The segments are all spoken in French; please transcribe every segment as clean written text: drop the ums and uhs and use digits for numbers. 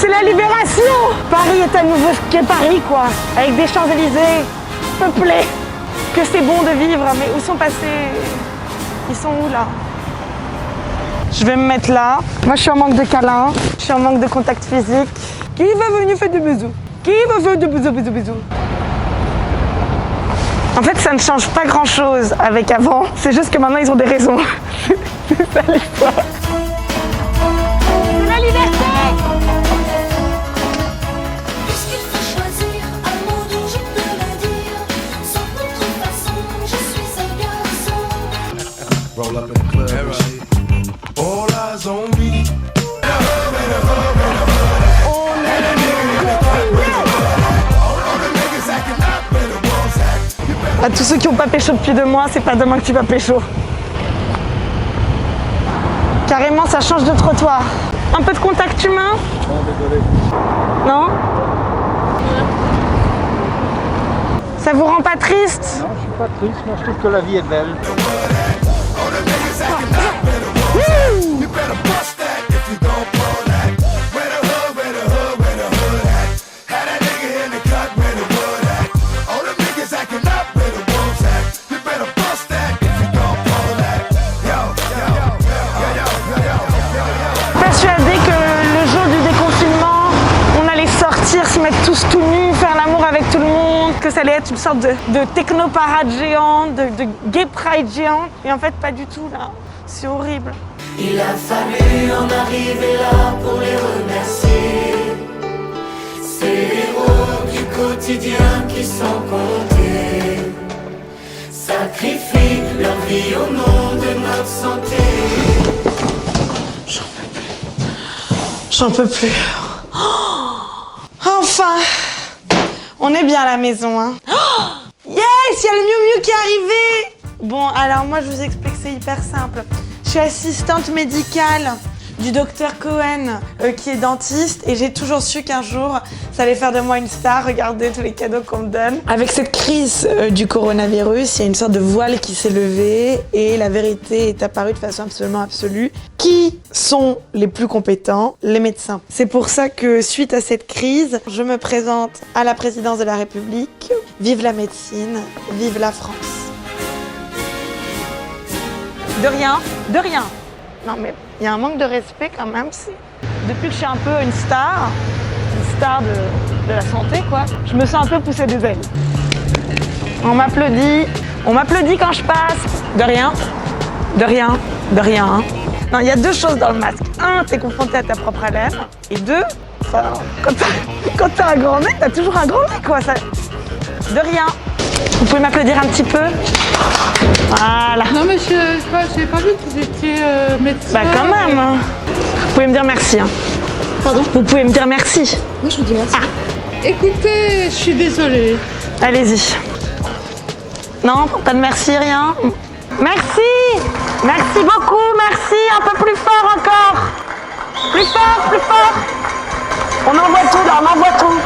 C'est la libération. Paris est à nouveau ce qu'est Paris, quoi. Avec des Champs-Élysées peuplés. Que c'est bon de vivre, mais où sont passés? Ils sont où, là? Je vais me mettre là. Moi, je suis en manque de câlins. Je suis en manque de contact physique. Qui va venir faire des bisous? Qui va faire des bisous? En fait, ça ne change pas grand-chose avec avant. C'est juste que maintenant, ils ont des raisons. C'est ça l'histoire. C'est la liberté! Puisqu'il faut choisir un mot dont je peux le dire, sans contrefaçon, je suis un garçon. Roll up in the club and shit. All eyes on me. À tous ceux qui n'ont pas pécho depuis 2 mois, c'est pas demain que tu vas pécho. Carrément, ça change de trottoir. Un peu de contact humain? Non, désolé. Non? Ça vous rend pas triste? Non, je suis pas triste, moi je trouve que la vie est belle. Persuadée que le jour du déconfinement, on allait sortir, se mettre tous tout nus, faire l'amour avec tout le monde, que ça allait être une sorte de techno-parade géante, de gay pride géant. Et en fait, pas du tout, là. C'est horrible. Il a fallu en arriver là pour les remercier. Ces héros du quotidien qui sans compter sacrifient leur vie au nom de notre santé. J'en peux plus. Enfin, on est bien à la maison, hein. Yes, il y a le Miu Miu qui est arrivé. Bon, alors moi, je vous explique, c'est hyper simple. Je suis assistante médicale du docteur Cohen, qui est dentiste, et j'ai toujours su qu'un jour, ça allait faire de moi une star. Regardez tous les cadeaux qu'on me donne. Avec cette crise du coronavirus, il y a une sorte de voile qui s'est levé, et la vérité est apparue de façon absolument absolue. Qui sont les plus compétents? Les médecins. C'est pour ça que, suite à cette crise, je me présente à la présidence de la République. Vive la médecine, vive la France. De rien, de rien. Non mais il y a un manque de respect quand même. Depuis que je suis un peu une star de la santé, quoi, je me sens un peu pousser des ailes. On m'applaudit quand je passe. De rien, de rien, de rien. Hein. Non, il y a 2 choses dans le masque. 1, t'es confronté à ta propre haleine. Et 2, enfin, quand t'as un grand nez, t'as toujours un grand nez, quoi. Ça... De rien. Vous pouvez m'applaudir un petit peu? Voilà. Non mais j'ai pas vu que vous étiez médecin. Bah quand même. Hein. Vous pouvez me dire merci. Hein. Pardon? Vous pouvez me dire merci. Moi je vous dis merci. Ah. Écoutez, je suis désolée. Allez-y. Non, pas de merci, rien. Merci. Merci beaucoup, merci. Un peu plus fort encore. Plus fort, plus fort. On envoie tout là, on envoie tout.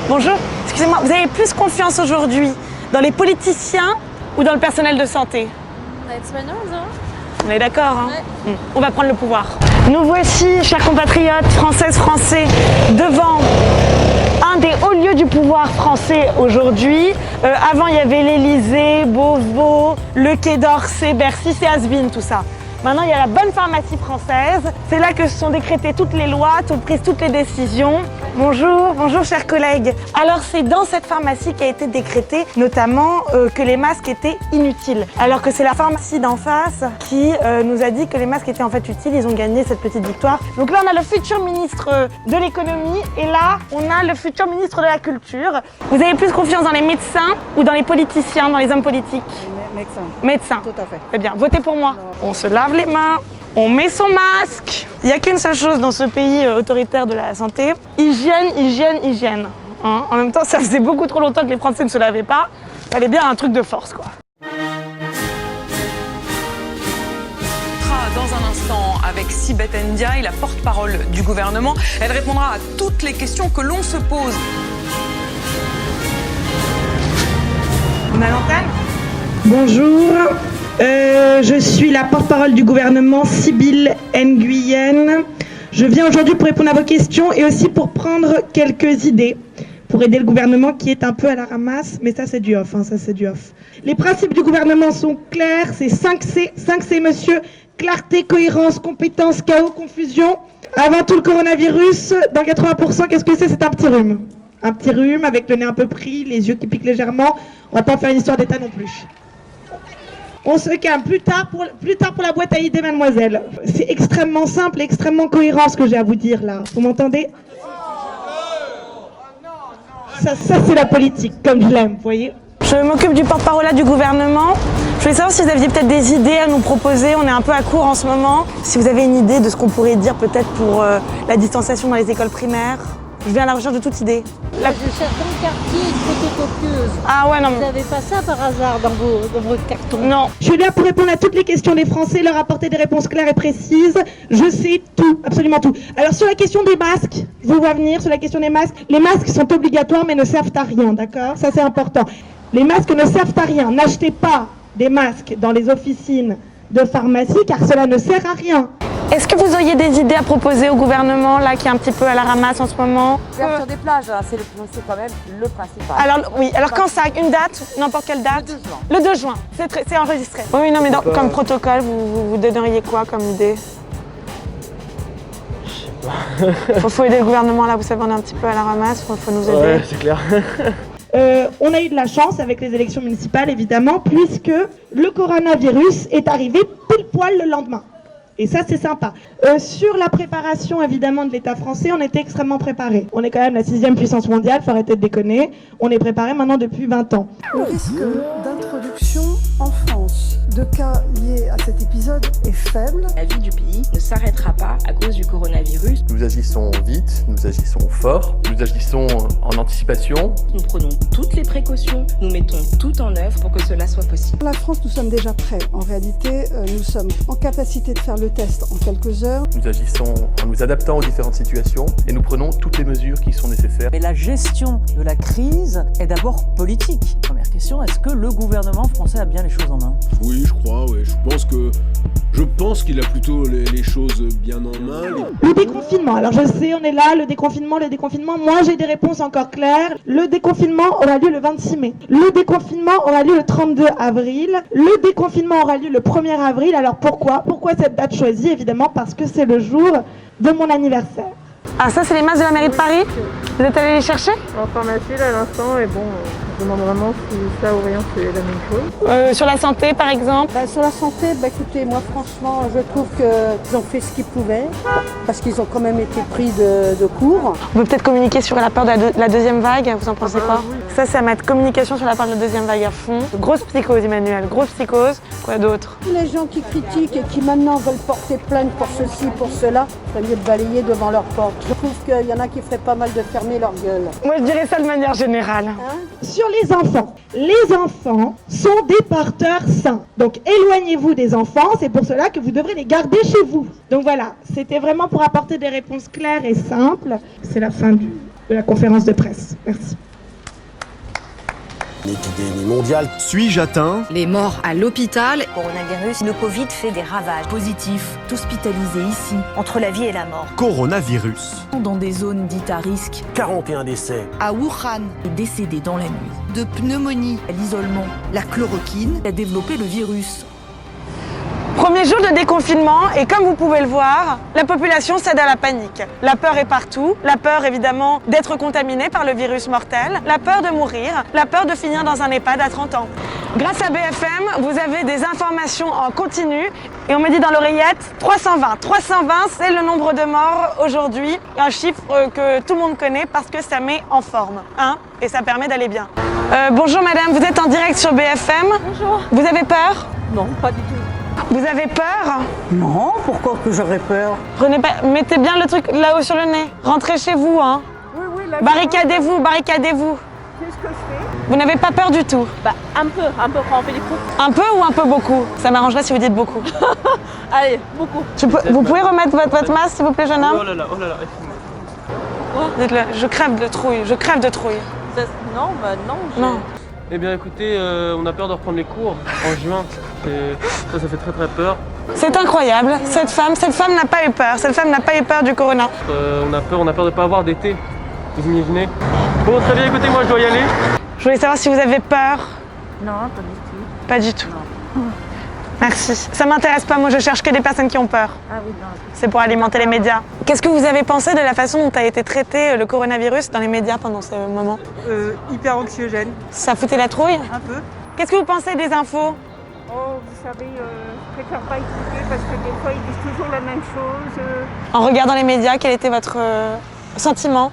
Bonjour. Excusez-moi, vous avez plus confiance aujourd'hui dans les politiciens ou dans le personnel de santé? On est d'accord, hein? Ouais. On va prendre le pouvoir. Nous voici, chers compatriotes, françaises, français, devant un des hauts lieux du pouvoir français aujourd'hui. Avant, il y avait l'Élysée, Beauvau, le Quai d'Orsay, Bercy, c'est has-been tout ça. Maintenant, il y a la bonne pharmacie française. C'est là que se sont décrétées toutes les lois, sont prises toutes les décisions. Bonjour, bonjour chers collègues. Alors c'est dans cette pharmacie qu'a été décrété notamment que les masques étaient inutiles. Alors que c'est la pharmacie d'en face qui nous a dit que les masques étaient en fait utiles, ils ont gagné cette petite victoire. Donc là on a le futur ministre de l'économie et là on a le futur ministre de la culture. Vous avez plus confiance dans les médecins ou dans les politiciens, dans les hommes politiques? Médecin. Médecin. Tout à fait. Très bien, votez pour moi. On se lave les mains. On met son masque. Il n'y a qu'une seule chose dans ce pays autoritaire de la santé. Hygiène, hygiène, hygiène. Hein, en même temps, ça faisait beaucoup trop longtemps que les Français ne se lavaient pas. Il fallait bien un truc de force, quoi. Dans un instant avec Sibeth Ndiaye, la porte-parole du gouvernement. Elle répondra à toutes les questions que l'on se pose. On a l'antenne ? Bonjour. Je suis la porte-parole du gouvernement, Sybille Nguyen. Je viens aujourd'hui pour répondre à vos questions et aussi pour prendre quelques idées pour aider le gouvernement qui est un peu à la ramasse, mais ça c'est du off, ça c'est du off. Les principes du gouvernement sont clairs, c'est 5C, 5C monsieur, clarté, cohérence, compétence, chaos, confusion. Avant tout le coronavirus, dans 80%, qu'est-ce que c'est? C'est un petit rhume. Un petit rhume avec le nez un peu pris, les yeux qui piquent légèrement. On va pas en faire une histoire d'état non plus. On se calme, plus tard pour la boîte à idées, mademoiselle. C'est extrêmement simple et extrêmement cohérent ce que j'ai à vous dire là. Vous m'entendez? Ça c'est la politique, comme je l'aime, vous voyez. Je m'occupe du porte-parole du gouvernement. Je voulais savoir si vous aviez peut-être des idées à nous proposer. On est un peu à court en ce moment. Si vous avez une idée de ce qu'on pourrait dire peut-être pour la distanciation dans les écoles primaires. Je viens à la recherche de toute idée. De certains quartiers de photocopieuses. Ah ouais, non. Vous n'avez pas ça par hasard dans vos cartons? Non. Je suis là pour répondre à toutes les questions des Français, leur apporter des réponses claires et précises. Je sais tout, absolument tout. Alors sur la question des masques, je vous vois venir sur la question des masques. Les masques sont obligatoires mais ne servent à rien, d'accord? Ça c'est important. Les masques ne servent à rien. N'achetez pas des masques dans les officines de pharmacie car cela ne sert à rien. Est-ce que vous auriez des idées à proposer au gouvernement, là, qui est un petit peu à la ramasse en ce moment? L'ouverture des plages, c'est quand même le principal. Alors, oui. Alors, quand ça? Une date? N'importe quelle date? Le 2 juin. C'est enregistré. Oui, non, mais comme protocole, vous donneriez quoi comme idée? Faut aider le gouvernement, là, vous savez, on est un petit peu à la ramasse, faut nous aider. Ouais, c'est clair. On a eu de la chance avec les élections municipales, évidemment, puisque le coronavirus est arrivé pile poil le lendemain. Et ça, c'est sympa. Sur la préparation, évidemment, de l'État français, on était extrêmement préparés. On est quand même la 6e puissance mondiale, faut arrêter de déconner. On est préparé maintenant depuis 20 ans. Le risque d'introduction en France de cas liés à cet épisode est faible. La vie du pays ne s'arrêtera pas à cause du coronavirus. Nous agissons vite, nous agissons fort, nous agissons en anticipation. Nous prenons toutes les précautions, nous mettons tout en œuvre pour que cela soit possible. La France, nous sommes déjà prêts. En réalité, nous sommes en capacité de faire le test en quelques heures. Nous agissons en nous adaptant aux différentes situations et nous prenons toutes les mesures qui sont nécessaires. Mais la gestion de la crise est d'abord politique. Première question, est-ce que le gouvernement français a bien les choses en main? Oui, je crois, ouais. Je pense qu'il a plutôt les choses bien en main. Le déconfinement, alors je sais, on est là, le déconfinement, moi j'ai des réponses encore claires. Le déconfinement aura lieu le 26 mai. Le déconfinement aura lieu le 32 avril. Le déconfinement aura lieu le 1er avril. Alors pourquoi? Pourquoi cette date choisie? Évidemment parce que c'est le jour de mon anniversaire. Ah, ça, c'est les masques de la mairie de Paris? Vous êtes allé les chercher? En pharmacie, là, à l'instant, et bon, je me demande vraiment si ça ou rien, c'est la même chose. Sur la santé, par exemple? Sur la santé, écoutez, moi, franchement, je trouve qu'ils ont fait ce qu'ils pouvaient, parce qu'ils ont quand même été pris de court. On peut peut-être communiquer sur la peur de la deuxième vague, vous en pensez quoi? Oui. Ça, c'est à mettre communication sur la peur de la deuxième vague à fond. Grosse psychose, Emmanuel, grosse psychose. Quoi d'autre? Tous les gens qui critiquent et qui maintenant veulent porter plainte pour ceci, pour cela, c'est mieux de balayer devant leur porte. Je trouve qu'il y en a qui feraient pas mal de fermer leur gueule. Moi, je dirais ça de manière générale. Sur les enfants sont des porteurs sains. Donc éloignez-vous des enfants, c'est pour cela que vous devrez les garder chez vous. Donc voilà, c'était vraiment pour apporter des réponses claires et simples. C'est la fin de la conférence de presse. Merci. Une épidémie mondiale. Suis-je atteint? Les morts à l'hôpital. Coronavirus, le Covid fait des ravages. Positif, hospitalisé ici. Entre la vie et la mort. Coronavirus. Dans des zones dites à risque. 41 décès. À Wuhan, décédé dans la nuit. De pneumonie, à l'isolement. La chloroquine a développé le virus. Premier jour de déconfinement et comme vous pouvez le voir, la population cède à la panique. La peur est partout, la peur évidemment d'être contaminé par le virus mortel, la peur de mourir, la peur de finir dans un EHPAD à 30 ans. Grâce à BFM, vous avez des informations en continu et on me dit dans l'oreillette 320. 320, c'est le nombre de morts aujourd'hui, un chiffre que tout le monde connaît parce que ça met en forme, et ça permet d'aller bien. Bonjour madame, vous êtes en direct sur BFM. Bonjour. Vous avez peur? Non, pas du tout. Vous avez peur? Non, pourquoi que j'aurais peur? Mettez bien le truc là-haut sur le nez. Rentrez chez vous, Oui, là. Barricadez-vous. C'est ce que je fais. Vous n'avez pas peur du tout? Un peu quand on fait des cours. Un peu ou un peu beaucoup? Ça m'arrangerait si vous dites beaucoup. Allez, beaucoup. Vous pouvez remettre votre masque, s'il vous plaît, jeune homme? Oh là là. Dites-le, je crève de trouille, Non. Eh bien écoutez, on a peur de reprendre les cours en juin. Ça fait très très peur. C'est incroyable, cette femme n'a pas eu peur, cette femme n'a pas eu peur du corona. On a peur de pas avoir d'été, vous imaginez? Bon, très bien, écoutez, moi je dois y aller. Je voulais savoir si vous avez peur. Non, pas du tout. Pas du tout. Merci. Ça m'intéresse pas, moi je cherche que des personnes qui ont peur. Ah oui, non. C'est pour alimenter les médias. Qu'est-ce que vous avez pensé de la façon dont a été traité le coronavirus dans les médias pendant ce moment? Hyper anxiogène. Ça foutait la trouille? Un peu. Qu'est-ce que vous pensez des infos? Oh, vous savez, je préfère pas écouter parce que des fois ils disent toujours la même chose. En regardant les médias, quel était votre sentiment?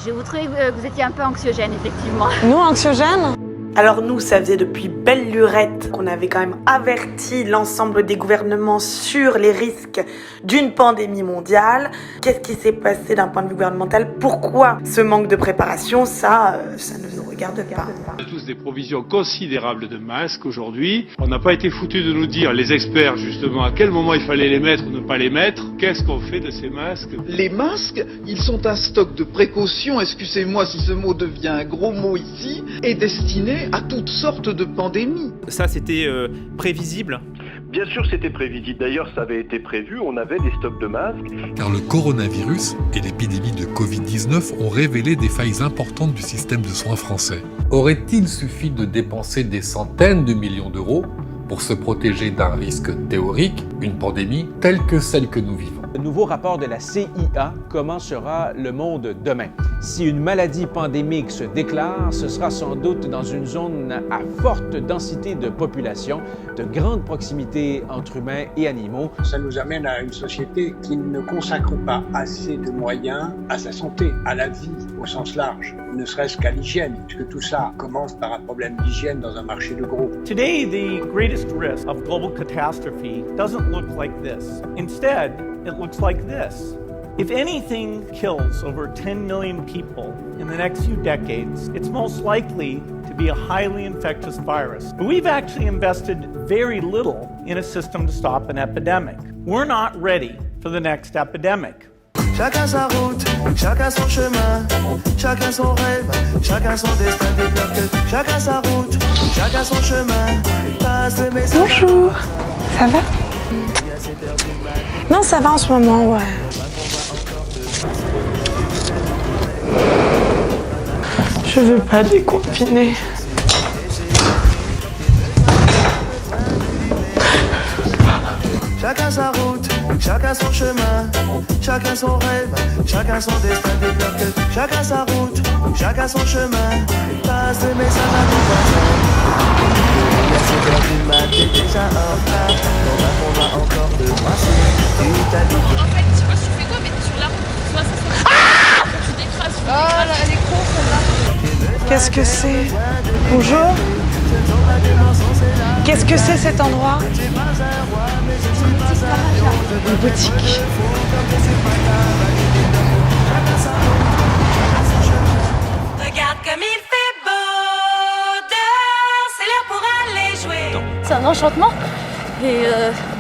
Je vous trouvais que vous étiez un peu anxiogène, effectivement. Nous, anxiogènes? Alors nous, ça faisait depuis belle lurette qu'on avait quand même averti l'ensemble des gouvernements sur les risques d'une pandémie mondiale. Qu'est-ce qui s'est passé d'un point de vue gouvernemental? Pourquoi ce manque de préparation? Ça ne nous regarde pas. On a tous des provisions considérables de masques aujourd'hui. On n'a pas été foutus de nous dire, les experts justement, à quel moment il fallait les mettre ou ne pas les mettre. Qu'est-ce qu'on fait de ces masques? Les masques, ils sont un stock de précautions, excusez-moi si ce mot devient un gros mot ici, et destiné à toutes sortes de pandémies. Ça, c'était prévisible? Bien sûr, c'était prévisible. D'ailleurs, ça avait été prévu. On avait des stocks de masques. Car le coronavirus et l'épidémie de Covid-19 ont révélé des failles importantes du système de soins français. Aurait-il suffi de dépenser des centaines de millions d'euros pour se protéger d'un risque théorique, une pandémie telle que celle que nous vivons? Le nouveau rapport de la CIA, comment sera le monde demain? Si une maladie pandémique se déclare, ce sera sans doute dans une zone à forte densité de population, de grande proximité entre humains et animaux. Ça nous amène à une société qui ne consacre pas assez de moyens à sa santé, à la vie au sens large, ne serait-ce qu'à l'hygiène, puisque tout ça commence par un problème d'hygiène dans un marché de gros. Today, the greatest risk of global catastrophe doesn't look like this. Instead, it looks like this. If anything kills over 10 million people in the next few decades, it's most likely to be a highly infectious virus. But we've actually invested very little in a system to stop an epidemic. We're not ready for the next epidemic. Chacun sa route, chacun son chemin, chacun son rêve, chacun son destin débloqué. Chacun sa route, chacun son chemin, passe le message. Bonjour, ça va? Non, ça va en ce moment, ouais. Je veux pas déconfiner. Chacun sa route, chacun son chemin, chacun son rêve, chacun son destin débloqué. Chacun sa route, chacun son chemin, passe le message à nos voisins. Il y a 7 heures du mat, t'es déjà en retard. On va encore te brasser, tu t'habilles. En fait, je sais pas si tu fais quoi, mais t'es sur la route. Soit ça se tu décrases. Oh là, elle est con celle-là. Qu'est-ce que c'est? Bonjour. Qu'est-ce que c'est cet endroit? Une boutique. Regarde comme il fait beau dehors, c'est l'heure pour aller jouer. C'est un enchantement. Et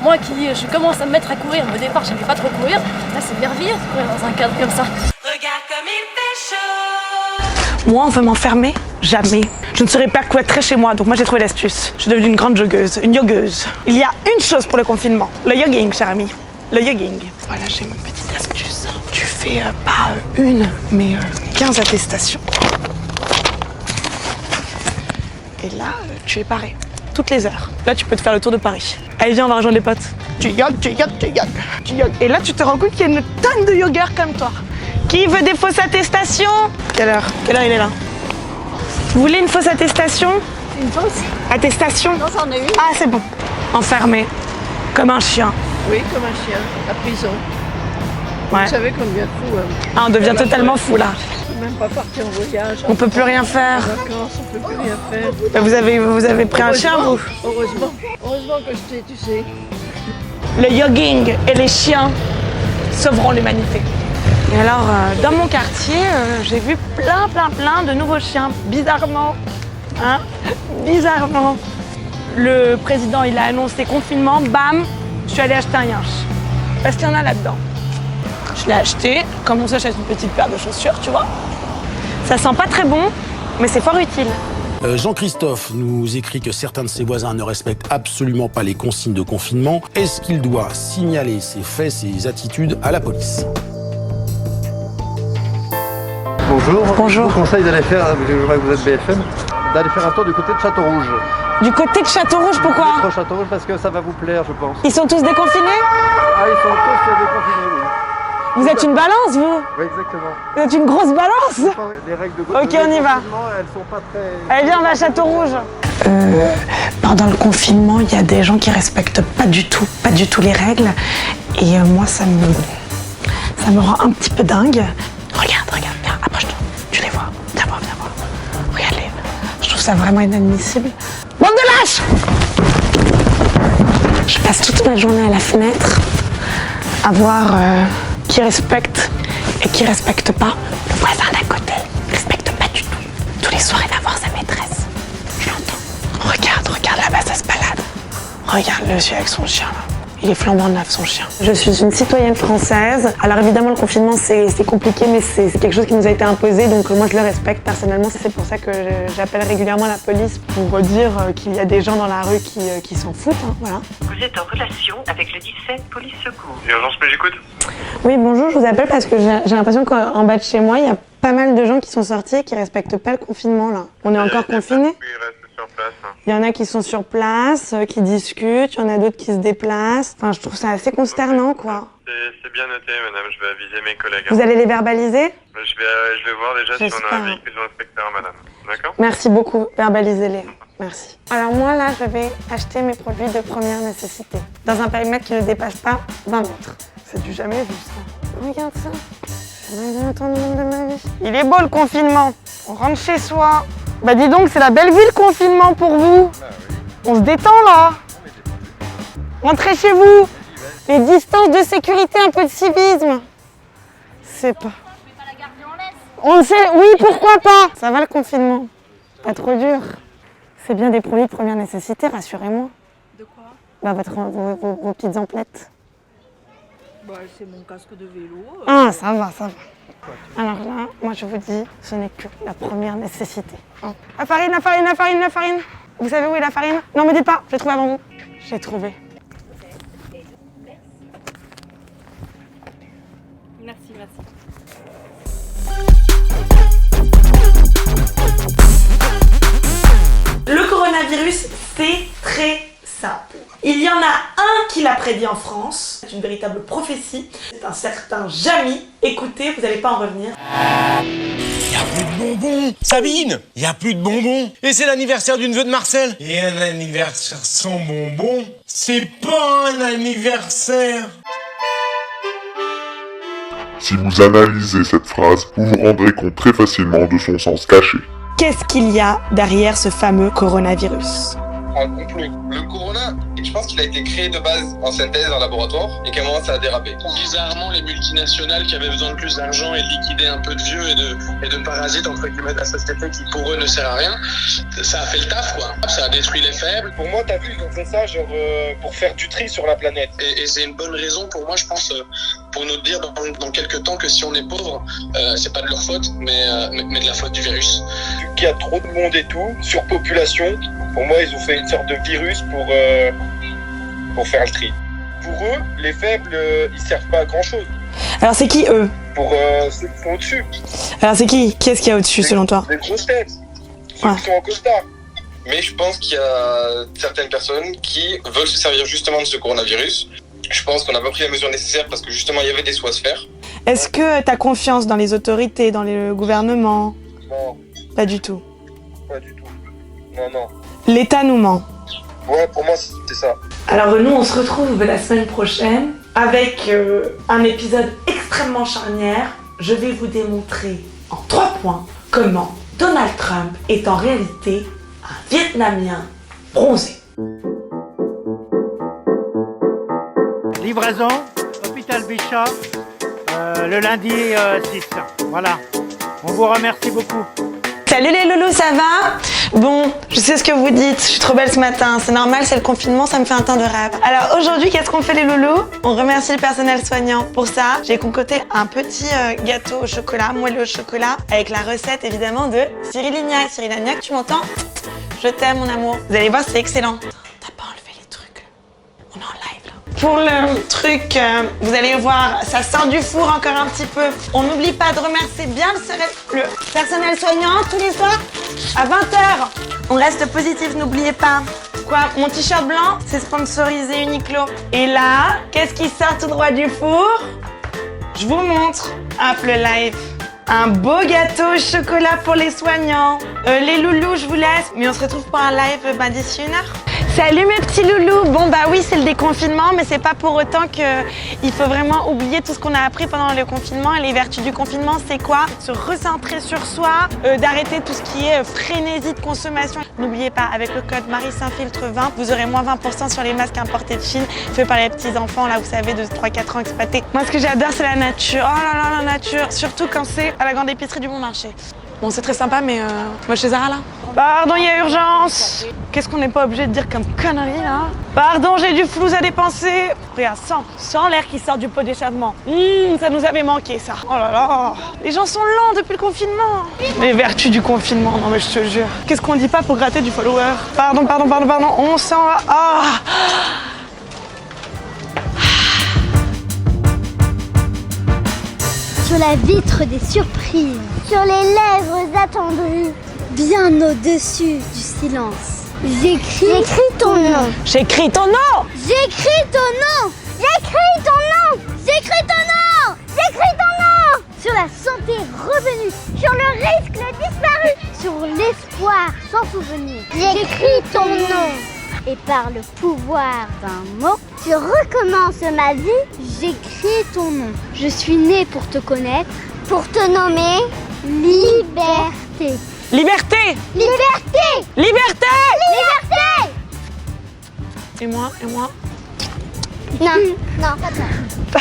moi je commence à me mettre à courir, au départ j'aimais pas trop courir, là c'est merveilleux de courir dans un cadre comme ça. Regarde comme il fait chaud. Moi, on veut m'enfermer? Jamais. Je ne serai pas cloîtrée chez moi, donc moi j'ai trouvé l'astuce. Je suis devenue une grande joggeuse, une yogueuse. Il y a une chose pour le confinement, le jogging, cher ami. Le jogging. Voilà, j'ai ma petite astuce. Tu fais pas une, mais 15 attestations. Et là, tu es paré. Toutes les heures. Là, tu peux te faire le tour de Paris. Allez, viens, on va rejoindre les potes. Tu yogues, tu yogues, tu yogues, tu yogues. Et là, tu te rends compte qu'il y a une tonne de yogueurs comme toi. Qui veut des fausses attestations? Quelle heure il est là? Vous voulez une fausse attestation? Une fausse attestation? Non, j'en ai une. Ah, c'est bon. Enfermé. Comme un chien. Oui, comme un chien, à prison. Ouais. Vous savez qu'on devient fou. Ah, on devient totalement fou là. On peut même pas partir en voyage. On peut plus rien faire. En vacances, on peut plus rien faire. Bah, vous avez pris un chien, vous? Heureusement que je t'ai, tu sais. Le jogging et les chiens sauveront l'humanité. Et alors, dans mon quartier, j'ai vu plein de nouveaux chiens, bizarrement. Hein? Bizarrement. Le président, il a annoncé confinement, bam, je suis allée acheter un yinche. Parce qu'il y en a là-dedans. Je l'ai acheté, comme on s'achète une petite paire de chaussures, tu vois. Ça sent pas très bon, mais c'est fort utile. Jean-Christophe nous écrit que certains de ses voisins ne respectent absolument pas les consignes de confinement. Est-ce qu'il doit signaler ses faits, ses attitudes à la police? Bonjour. Bonjour. Je vous conseille d'aller faire, je vois que vous êtes BFM, d'aller faire un tour du côté de Château-Rouge. Du côté de Château-Rouge, pourquoi? Métro Château-Rouge parce que ça va vous plaire, je pense. Ils sont tous déconfinés? Ah, ils sont tous déconfinés, oui. Vous êtes une balance, vous? Oui, exactement. Vous êtes une grosse balance? Les règles de Ok, on y va. Elles sont pas très... Allez, viens, on va à Château-Rouge. Pendant le confinement, il y a des gens qui respectent pas du tout les règles. Et moi, ça me rend un petit peu dingue. Regarde, viens, approche-toi. Tu les vois. Viens voir. Regarde-les. Je trouve ça vraiment inadmissible. Bande de lâches! Je passe toute ma journée à la fenêtre à voir qui respecte et qui respecte pas. Le voisin d'à côté respecte pas du tout. Tous les soirs, il va voir sa maîtresse. Je l'entends. Regarde là-bas, ça se balade. Regarde le monsieur avec son chien là. Il est flambant neuf, son chien. Je suis une citoyenne française. Alors évidemment, le confinement, c'est compliqué, mais c'est quelque chose qui nous a été imposé, donc moi je le respecte personnellement. C'est pour ça que j'appelle régulièrement la police pour dire qu'il y a des gens dans la rue qui s'en foutent, hein, voilà. Vous êtes en relation avec le 17 Police Secours. Urgence, mais j'écoute. Oui, bonjour, je vous appelle parce que j'ai l'impression qu'en bas de chez moi, il y a pas mal de gens qui sont sortis et qui respectent pas le confinement, là. On est encore confinés. Il y en a qui sont sur place, qui discutent, il y en a d'autres qui se déplacent. Enfin, je trouve ça assez consternant, quoi. C'est bien noté, madame, je vais aviser mes collègues. Vous allez les verbaliser? Je vais voir déjà si on a un véhicule d'inspecteur, madame. D'accord? Merci beaucoup, verbalisez-les. Merci. Alors moi, là, je vais acheter mes produits de première nécessité, dans un périmètre qui ne dépasse pas 20 mètres. C'est du jamais vu, ça. Regarde ça. J'ai jamais entendu le monde de ma vie. Il est beau, le confinement. On rentre chez soi. Bah dis donc, c'est la belle vie le confinement pour vous. On se détend là. Rentrez chez vous. Les distances de sécurité, un peu de civisme. C'est pas... On le sait, oui, pourquoi pas. Ça va le confinement. Pas trop dur. C'est bien des produits de première nécessité, rassurez-moi. De quoi? Bah vos petites emplettes. Bah c'est mon casque de vélo. Ah, ça va. Alors là, moi je vous dis, ce n'est que la première nécessité. La farine. Vous savez où est la farine? Non, me dites pas, je l'ai trouvé avant vous. Je l'ai trouvé. Merci. Le coronavirus, c'est très simple. Il y en a un qui l'a prédit en France. C'est une véritable prophétie. C'est un certain Jamy. Écoutez, vous n'allez pas en revenir. Y a plus de bonbons, Sabine. Y a plus de bonbons. Et c'est l'anniversaire du neveu de Marcel. Et un anniversaire sans bonbons, c'est pas un anniversaire. Si vous analysez cette phrase, vous vous rendrez compte très facilement de son sens caché. Qu'est-ce qu'il y a derrière ce fameux coronavirus? Un complot. Le corona, je pense qu'il a été créé de base en synthèse en laboratoire et qu'à un moment ça a dérapé. Bizarrement, les multinationales qui avaient besoin de plus d'argent et de liquider un peu de vieux et de parasites entre guillemets de la société qui pour eux ne sert à rien, ça a fait le taf quoi. Ça a détruit les faibles. Pour moi, t'as vu, ils ont fait ça genre pour faire du tri sur la planète. Et c'est une bonne raison pour moi, je pense, pour nous dire dans quelques temps que si on est pauvre, c'est pas de leur faute, mais de la faute du virus. Vu qu'il y a trop de monde et tout, surpopulation. Pour moi, ils ont fait une sorte de virus pour faire le tri. Pour eux, les faibles, ils servent pas à grand chose. Alors c'est qui eux? Pour ceux qui sont au-dessus. Alors c'est qui? Qui est-ce qu'il y a au-dessus selon toi? Les grosses têtes. Ceux qui sont en costard. Mais je pense qu'il y a certaines personnes qui veulent se servir justement de ce coronavirus. Je pense qu'on n'a pas pris les mesures nécessaires parce que justement il y avait des soins à se faire. Est-ce que tu as confiance dans les autorités, dans le gouvernement? Non. Pas du tout. Pas du tout. Non. L'État nous ment. Ouais, pour moi c'est ça. Alors nous on se retrouve la semaine prochaine avec un épisode extrêmement charnière. Je vais vous démontrer en 3 points comment Donald Trump est en réalité un Vietnamien bronzé. Livraison, hôpital Bichat, le lundi 6. Voilà. On vous remercie beaucoup. Salut les loulous, ça va? Bon, je sais ce que vous dites, je suis trop belle ce matin, c'est normal, c'est le confinement, ça me fait un teint de rêve. Alors aujourd'hui, qu'est-ce qu'on fait les loulous? On remercie le personnel soignant. Pour ça, j'ai concocté un petit gâteau au chocolat, moelleux au chocolat, avec la recette évidemment de Cyril Lignac. Cyril Lignac, tu m'entends? Je t'aime mon amour. Vous allez voir, c'est excellent. T'as pas enlevé les trucs, on est en live là. Pour le truc, vous allez voir, ça sort du four encore un petit peu. On n'oublie pas de remercier bien le personnel soignant tous les soirs à 20h. On reste positif, n'oubliez pas. Quoi, mon t-shirt blanc, c'est sponsorisé Uniqlo. Et là, qu'est-ce qui sort tout droit du four? Je vous montre. Hop, le live. Un beau gâteau au chocolat pour les soignants. Les loulous, je vous laisse. Mais on se retrouve pour un live d'ici 1 heure. Salut mes petits loulous. Bon bah oui, c'est le déconfinement, mais c'est pas pour autant qu'il faut vraiment oublier tout ce qu'on a appris pendant le confinement. Et les vertus du confinement, c'est quoi? Se recentrer sur soi, d'arrêter tout ce qui est frénésie de consommation. N'oubliez pas, avec le code MarieSaintFiltre20, vous aurez moins 20% sur les masques importés de Chine, faits par les petits enfants, là vous savez, de 3-4 ans expatriés. Moi ce que j'adore, c'est la nature. Oh là là, la nature, surtout quand c'est à la grande épicerie du bon marché. Bon, c'est très sympa, mais moi chez Zara là. Pardon, il y a urgence. Qu'est-ce qu'on n'est pas obligé de dire comme connerie là? Pardon, j'ai du flouze à dépenser. Regarde, sans l'air qui sort du pot d'échappement. Ça nous avait manqué ça. Oh là là. Les gens sont lents depuis le confinement. Les vertus du confinement, non mais je te jure. Qu'est-ce qu'on dit pas pour gratter du follower? Pardon. On s'en va. Ah. Sur la vitre des surprises, sur les lèvres attendries, bien au-dessus du silence. J'écris ton nom. J'écris ton nom. J'écris ton nom. J'écris ton nom. J'écris ton nom. J'écris ton nom. Sur la santé revenue, sur le risque disparu, sur l'espoir sans souvenir. J'écris ton nom. Et par le pouvoir d'un mot, je recommence ma vie, j'écris ton nom. Je suis née pour te connaître, pour te nommer Liberté. Liberté. Liberté. Liberté. Liberté. Et moi Non, pas toi.